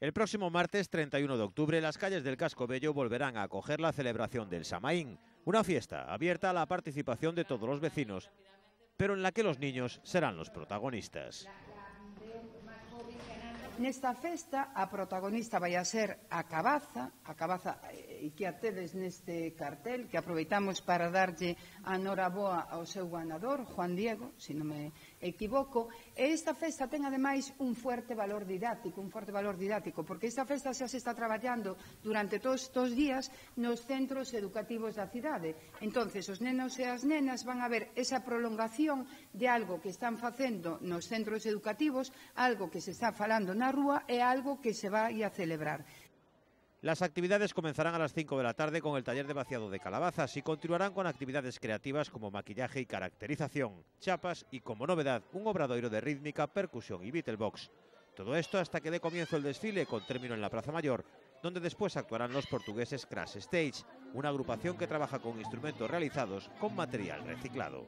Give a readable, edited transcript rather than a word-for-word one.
El próximo martes 31 de octubre las calles del Casco Bello volverán a acoger la celebración del Samaín, una fiesta abierta a la participación de todos los vecinos, pero en la que los niños serán los protagonistas. Nesta festa a protagonista vai a ser a cabaza que a tedes neste cartel, que aproveitamos para darlle a noraboa ao seu ganador, Juan Diego, se non me equivoco, e esta festa ten ademais un forte valor didáctico, porque esta festa xa se está traballando durante todos estes días nos centros educativos da cidade. Entonces, os nenos e as nenas van a ver esa prolongación de algo que están facendo nos centros educativos, algo que se está falando na rúa e algo que se vai a celebrar. Las actividades comenzarán a las 5 de la tarde con el taller de vaciado de calabazas y continuarán con actividades creativas como maquillaje y caracterización, chapas y, como novedad, un obradoiro de rítmica, percusión y Beatlebox. Todo esto hasta que dé comienzo el desfile, con término en la Plaza Mayor, donde después actuarán los portugueses Crash Stage, una agrupación que trabaja con instrumentos realizados con material reciclado.